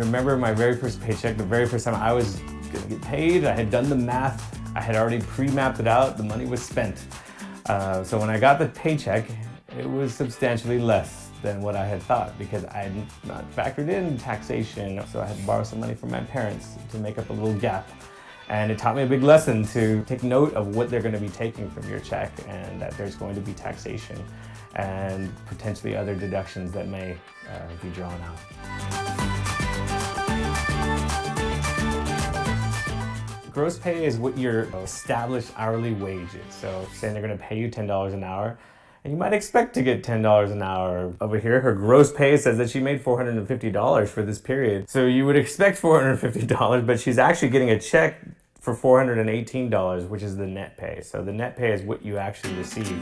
remember my very first paycheck, the very first time I was gonna get paid. I had done the math. I had already pre-mapped it out. The money was spent. So when I got the paycheck, it was substantially less than what I had thought because I had not factored in taxation. So I had to borrow some money from my parents to make up a little gap. And it taught me a big lesson to take note of what they're going to be taking from your check and that there's going to be taxation and potentially other deductions that may be drawn out. Gross pay is what your established hourly wage is. So saying they're going to pay you $10 an hour, and you might expect to get $10 an hour. Over here, her gross pay says that she made $450 for this period. So you would expect $450, but she's actually getting a check for $418, which is the net pay. So the net pay is what you actually receive.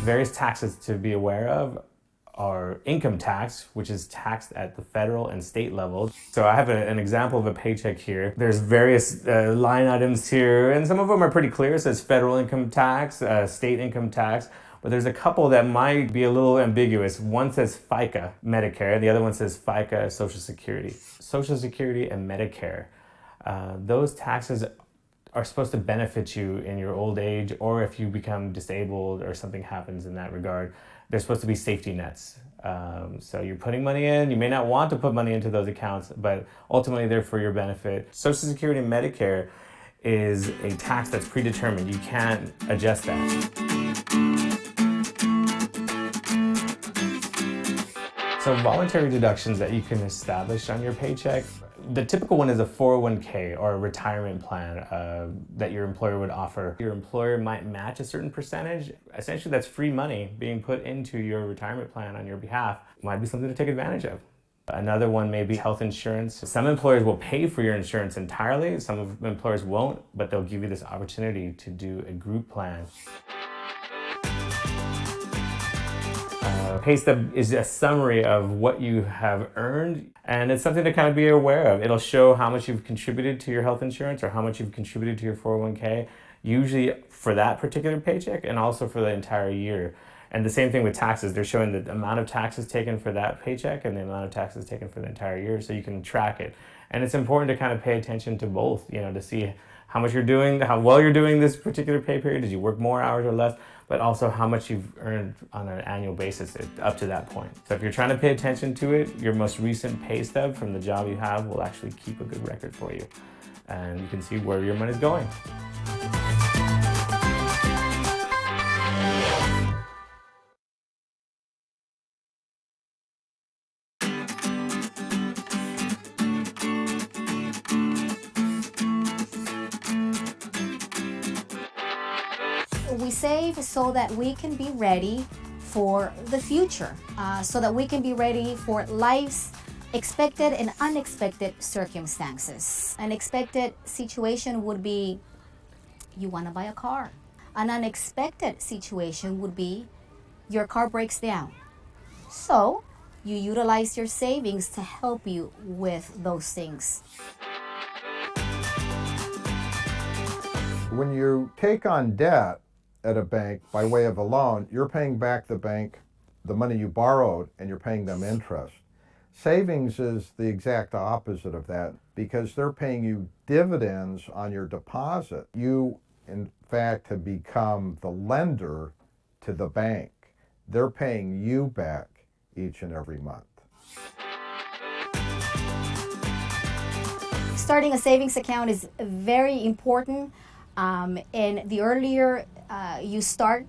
Various taxes to be aware of are income tax, which is taxed at the federal and state level. So I have an example of a paycheck here. There's various line items here, and some of them are pretty clear. It says federal income tax, state income tax, but there's a couple that might be a little ambiguous. One says FICA, Medicare, the other one says FICA, Social Security. Social Security and Medicare, those taxes are supposed to benefit you in your old age, or if you become disabled or something happens in that regard. They're supposed to be safety nets. So you're putting money in, you may not want to put money into those accounts, but ultimately they're for your benefit. Social Security and Medicare is a tax that's predetermined. You can't adjust that. So voluntary deductions that you can establish on your paycheck, the typical one is a 401k or a retirement plan that your employer would offer. Your employer might match a certain percentage. Essentially, that's free money being put into your retirement plan on your behalf. Might be something to take advantage of. Another one may be health insurance. Some employers will pay for your insurance entirely. Some employers won't, but they'll give you this opportunity to do a group plan. Pay stub is a summary of what you have earned, and it's something to kind of be aware of. It'll show how much you've contributed to your health insurance or how much you've contributed to your 401k, usually for that particular paycheck and also for the entire year. And the same thing with taxes. They're showing the amount of taxes taken for that paycheck and the amount of taxes taken for the entire year, so you can track it. And it's important to kind of pay attention to both, to see how much you're doing, how well you're doing this particular pay period. Did you work more hours or less? But also how much you've earned on an annual basis up to that point. So if you're trying to pay attention to it, your most recent pay stub from the job you have will actually keep a good record for you. And you can see where your money's going. We save so that we can be ready for the future, so that we can be ready for life's expected and unexpected circumstances. An expected situation would be you want to buy a car. An unexpected situation would be your car breaks down. So you utilize your savings to help you with those things. When you take on debt at a bank by way of a loan, you're paying back the bank the money you borrowed and you're paying them interest. Savings is the exact opposite of that because they're paying you dividends on your deposit. You, in fact, have become the lender to the bank. They're paying you back each and every month. Starting a savings account is very important. And the earlier you start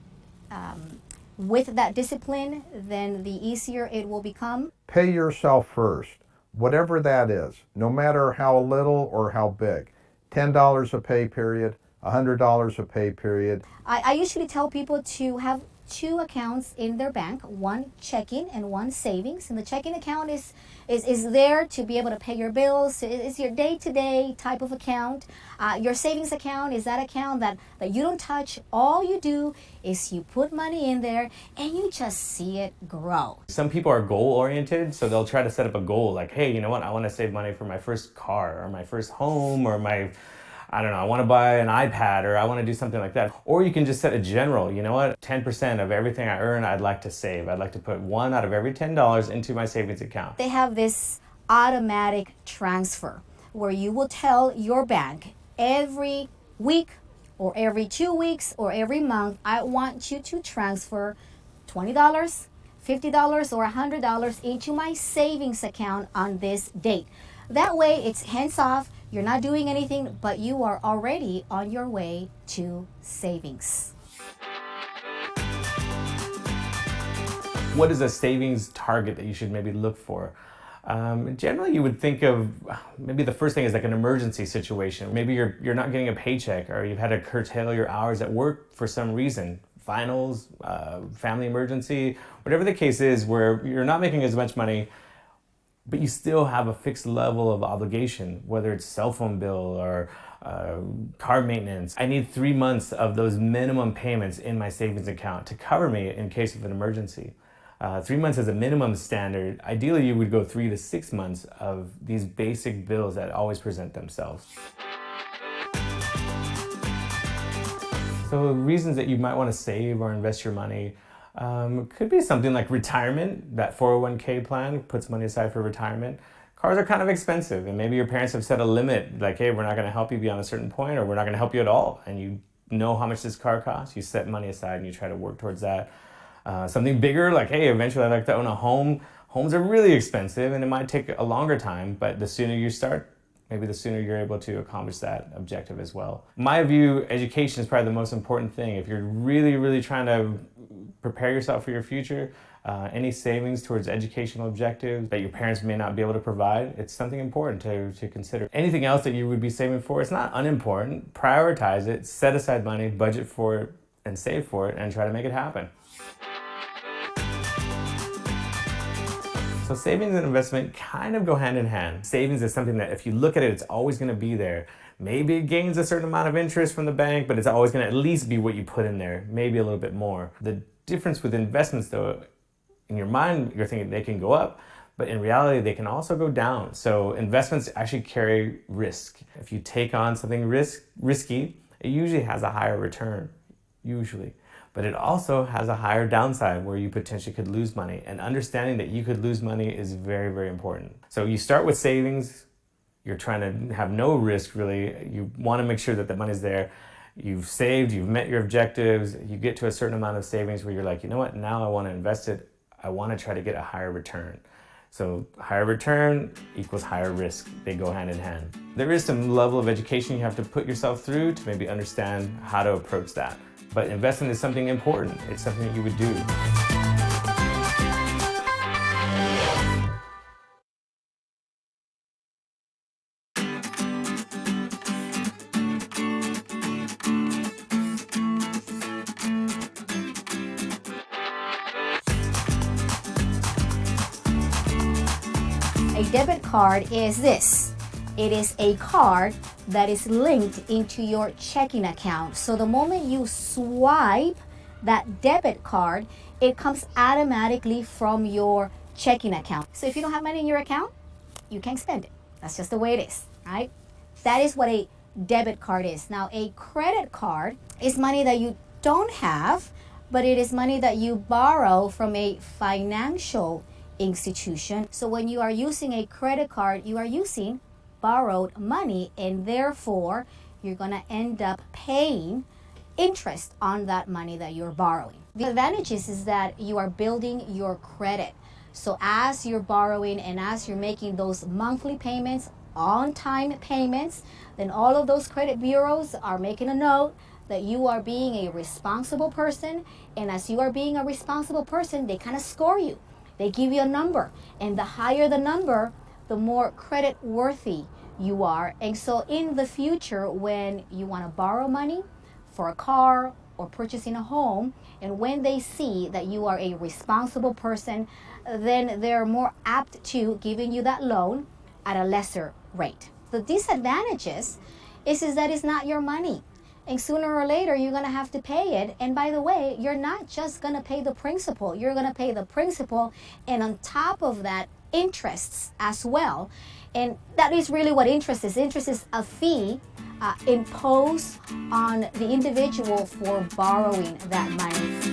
with that discipline, then the easier it will become. Pay yourself first, whatever that is, no matter how little or how big. $10 a pay period, $100 a pay period. I usually tell people to have two accounts in their bank, one checking and one savings. And the checking account is there to be able to pay your bills. It's your day-to-day type of account. Your savings account is that account that you don't touch. All you do is you put money in there and you just see it grow. Some people are goal-oriented, so they'll try to set up a goal like, hey, you know what, I want to save money for my first car or my first home or I don't know, I want to buy an iPad or I want to do something like that. Or you can just set a general, you know what, 10% of everything I earn, I'd like to save. I'd like to put one out of every $10 into my savings account. They have this automatic transfer where you will tell your bank every week or every 2 weeks or every month, I want you to transfer $20, $50, or $100 into my savings account on this date. That way it's hands off, you're not doing anything, but you are already on your way to savings. What is a savings target that you should maybe look for? Generally, you would think of maybe the first thing is like an emergency situation. Maybe you're not getting a paycheck, or you've had to curtail your hours at work for some reason. Finals, family emergency, whatever the case is, where you're not making as much money, but you still have a fixed level of obligation, whether it's cell phone bill or car maintenance. I need 3 months of those minimum payments in my savings account to cover me in case of an emergency. 3 months is a minimum standard. Ideally, you would go 3 to 6 months of these basic bills that always present themselves. So reasons that you might want to save or invest your money could be something like retirement. That 401k plan puts money aside for retirement. Cars are kind of expensive, and maybe your parents have set a limit, like, hey, we're not going to help you beyond a certain point, or we're not going to help you at all, and you know how much this car costs. You set money aside and you try to work towards that. Something bigger, like, hey, eventually I'd like to own a home. Homes are really expensive and it might take a longer time, but the sooner you start, maybe the sooner you're able to accomplish that objective as well. In my view, education is probably the most important thing. If you're really, really trying to prepare yourself for your future, any savings towards educational objectives that your parents may not be able to provide, it's something important to consider. Anything else that you would be saving for, it's not unimportant. Prioritize it, set aside money, budget for it, and save for it, and try to make it happen. So savings and investment kind of go hand in hand. Savings is something that if you look at it, it's always going to be there. Maybe it gains a certain amount of interest from the bank, but it's always going to at least be what you put in there, maybe a little bit more. The difference with investments, though, in your mind, you're thinking they can go up, but in reality, they can also go down. So investments actually carry risk. If you take on something risky, it usually has a higher return, usually. But it also has a higher downside where you potentially could lose money. And understanding that you could lose money is very, very important. So you start with savings. You're trying to have no risk, really. You want to make sure that the money's there. You've saved, you've met your objectives. You get to a certain amount of savings where you're like, you know what, now I want to invest it. I want to try to get a higher return. So higher return equals higher risk. They go hand in hand. There is some level of education you have to put yourself through to maybe understand how to approach that. But investing is something important. It's something that you would do. A debit card is this. It is a card that is linked into your checking account. So the moment you swipe that debit card, it comes automatically from your checking account. So if you don't have money in your account, you can't spend it. That's just the way it is, right? That is what a debit card is. Now, a credit card is money that you don't have, but it is money that you borrow from a financial institution. So when you are using a credit card, you are using borrowed money, and therefore you're going to end up paying interest on that money that you're borrowing. The advantage is that you are building your credit. So as you're borrowing and as you're making those monthly payments, on-time payments, then all of those credit bureaus are making a note that you are being a responsible person, and as you are being a responsible person, they kind of score you. They give you a number, and the higher the number, the more credit worthy you are. And so in the future, when you want to borrow money for a car or purchasing a home, and when they see that you are a responsible person, then they're more apt to giving you that loan at a lesser rate. The disadvantages is that it's not your money. And sooner or later, you're going to have to pay it. And by the way, you're not just going to pay the principal. You're going to pay the principal, and on top of that, interests as well. And that is really what interest is. Interest is a fee impose on the individual for borrowing that money.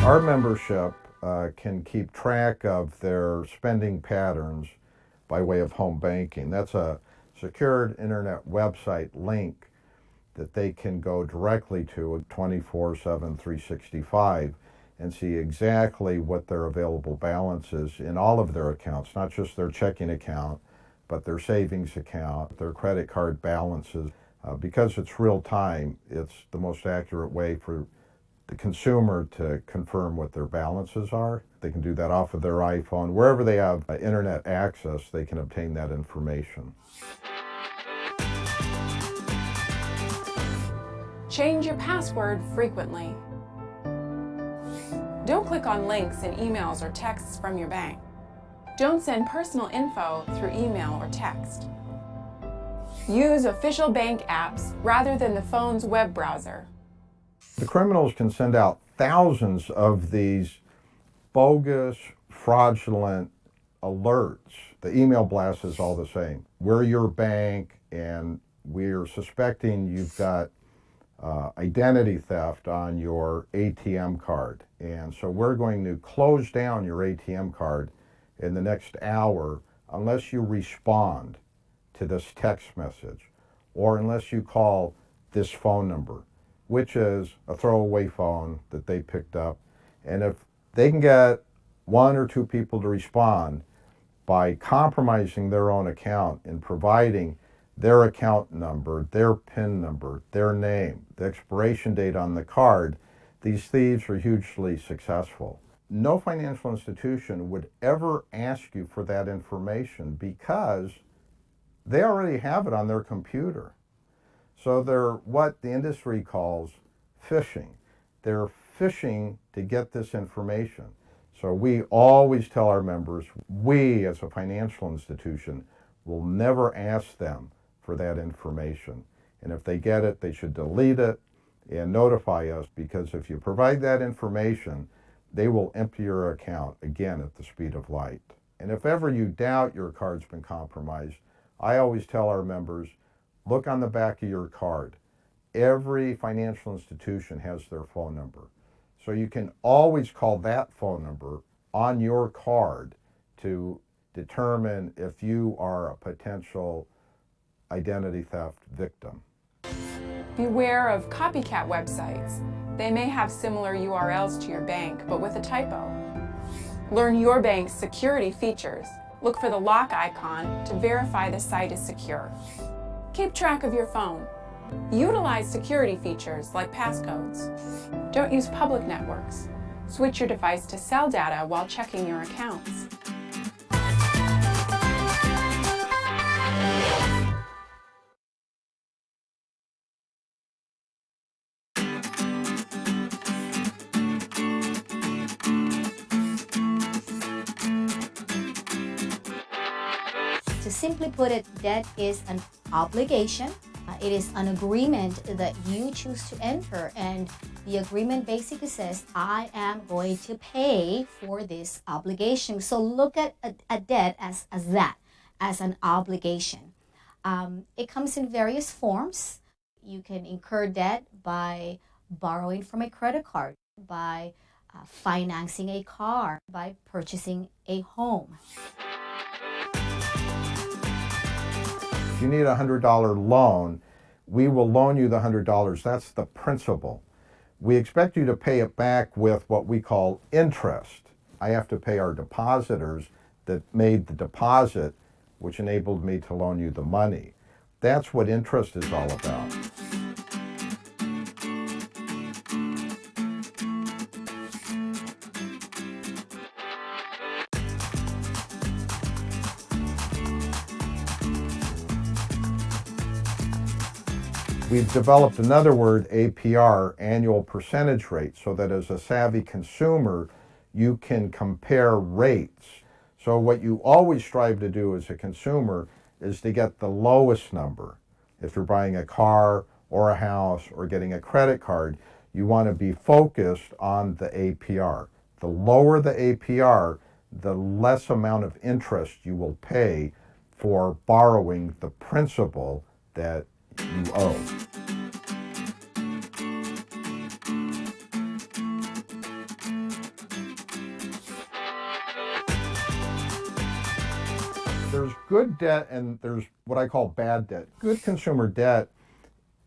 Our membership can keep track of their spending patterns by way of home banking. That's a secured internet website link that they can go directly to 24/7, 365 and see exactly what their available balance is in all of their accounts, not just their checking account, but their savings account, their credit card balances. Because it's real time, it's the most accurate way for the consumer to confirm what their balances are. They can do that off of their iPhone. Wherever they have internet access, they can obtain that information. Change your password frequently. Don't click on links in emails or texts from your bank. Don't send personal info through email or text. Use official bank apps rather than the phone's web browser. The criminals can send out thousands of these bogus, fraudulent alerts. The email blast is all the same. We're your bank and we're suspecting you've got identity theft on your ATM card. And so we're going to close down your ATM card in the next hour unless you respond to this text message or unless you call this phone number, which is a throwaway phone that they picked up. And if they can get one or two people to respond by compromising their own account and providing their account number, their PIN number, their name, the expiration date on the card, these thieves are hugely successful. No financial institution would ever ask you for that information because they already have it on their computer. So they're what the industry calls phishing. They're phishing to get this information. So we always tell our members, we as a financial institution will never ask them for that information. And if they get it, they should delete it and notify us, because if you provide that information, they will empty your account again at the speed of light. And if ever you doubt your card's been compromised, I always tell our members, look on the back of your card. Every financial institution has their phone number. So you can always call that phone number on your card to determine if you are a potential identity theft victim. Beware of copycat websites. They may have similar URLs to your bank, but with a typo. Learn your bank's security features. Look for the lock icon to verify the site is secure. Keep track of your phone. Utilize security features like passcodes. Don't use public networks. Switch your device to cell data while checking your accounts. To simply put it, debt is an obligation. It is an agreement that you choose to enter, and the agreement basically says, I am going to pay for this obligation. So look at a debt as that, as an obligation. It comes in various forms. You can incur debt by borrowing from a credit card, by financing a car, by purchasing a home. If you need a $100 loan, we will loan you the $100. That's the principal. We expect you to pay it back with what we call interest. I have to pay our depositors that made the deposit, which enabled me to loan you the money. That's what interest is all about. We've developed another word, APR, annual percentage rate, so that as a savvy consumer, you can compare rates. So what you always strive to do as a consumer is to get the lowest number. If you're buying a car or a house or getting a credit card, You want to be focused on the APR. The lower the APR, the less amount of interest you will pay for borrowing the principal that you owe. There's good debt and there's what I call bad debt. Good consumer debt,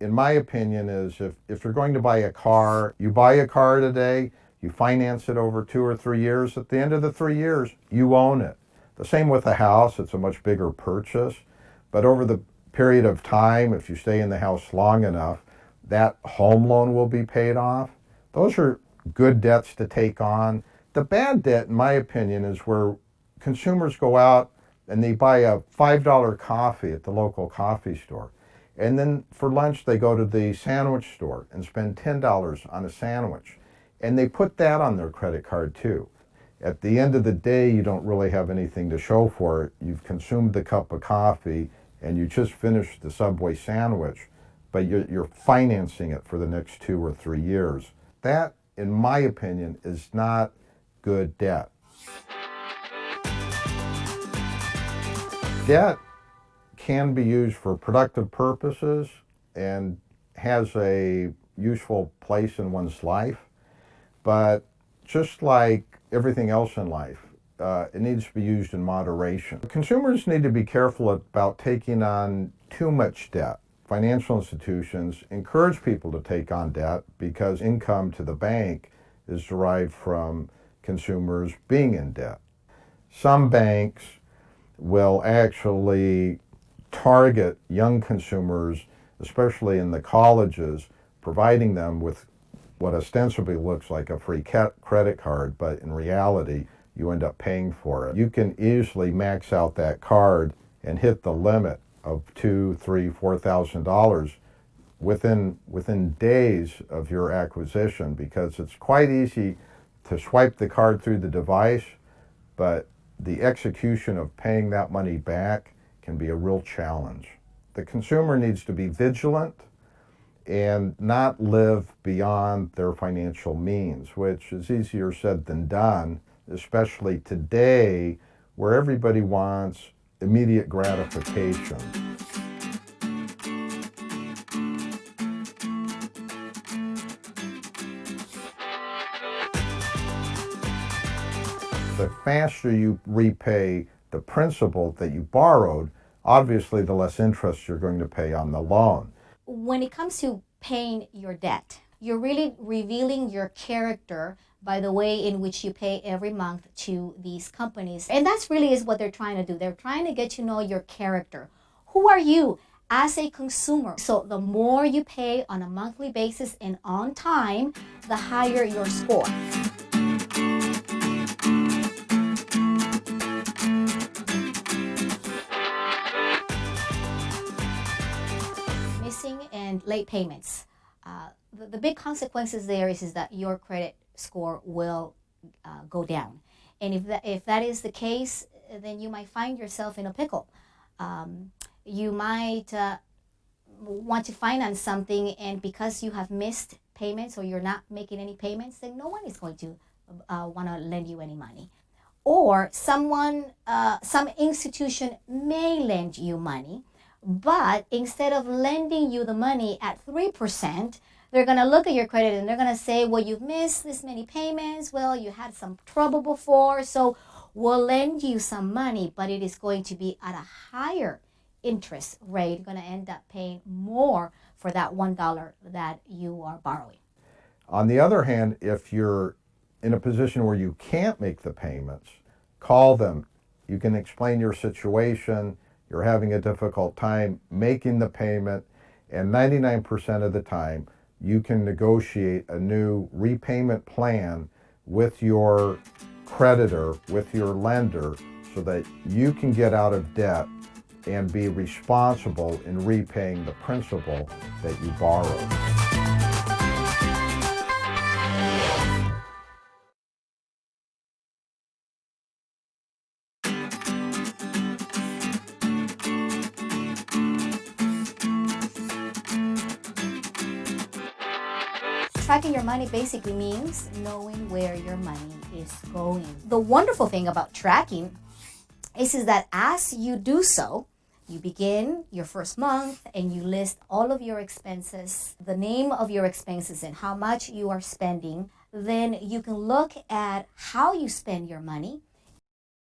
in my opinion, is if you're going to buy a car, you buy a car today, you finance it over 2 or 3 years. At the end of the 3 years, you own it. The same with a house. It's a much bigger purchase. But over the period of time, if you stay in the house long enough, that home loan will be paid off. Those are good debts to take on. The bad debt, in my opinion, is where consumers go out and they buy a $5 coffee at the local coffee store. And then for lunch, they go to the sandwich store and spend $10 on a sandwich. And they put that on their credit card too. At the end of the day, you don't really have anything to show for it. You've consumed the cup of coffee and you just finished the Subway sandwich, but you're financing it for the next 2 or 3 years. That, in my opinion, is not good debt. Debt can be used for productive purposes and has a useful place in one's life, but just like everything else in life, it needs to be used in moderation. Consumers need to be careful about taking on too much debt. Financial institutions encourage people to take on debt because income to the bank is derived from consumers being in debt. Some banks will actually target young consumers, especially in the colleges, providing them with what ostensibly looks like a free credit card, but in reality, you end up paying for it. You can easily max out that card and hit the limit of $2,000, $3,000, $4,000 within days of your acquisition, because it's quite easy to swipe the card through the device, but the execution of paying that money back can be a real challenge. The consumer needs to be vigilant and not live beyond their financial means, which is easier said than done, especially today where everybody wants immediate gratification. The faster you repay the principal that you borrowed, obviously the less interest you're going to pay on the loan. When it comes to paying your debt, you're really revealing your character by the way in which you pay every month to these companies. And that's really is what they're trying to do. They're trying to get to know your character. Who are you as a consumer? So the more you pay on a monthly basis and on time, the higher your score. Missing and late payments. The big consequences there is that your credit score will go down. And if that is the case, then you might find yourself in a pickle. You might want to finance something, and because you have missed payments or you're not making any payments, then no one is going to want to lend you any money. Or some institution may lend you money, but instead of lending you the money at 3%, they're going to look at your credit and they're going to say, well, you've missed this many payments. Well, you had some trouble before, so we'll lend you some money, but it is going to be at a higher interest rate. You're going to end up paying more for that $1 that you are borrowing. On the other hand, if you're in a position where you can't make the payments, call them. You can explain your situation. You're having a difficult time making the payment, and 99% of the time, you can negotiate a new repayment plan with your creditor, with your lender, so that you can get out of debt and be responsible in repaying the principal that you borrowed. tracking your money basically means knowing where your money is going. The wonderful thing about tracking is that as you do so, you begin your first month and you list all of your expenses, the name of your expenses and how much you are spending. Then you can look at how you spend your money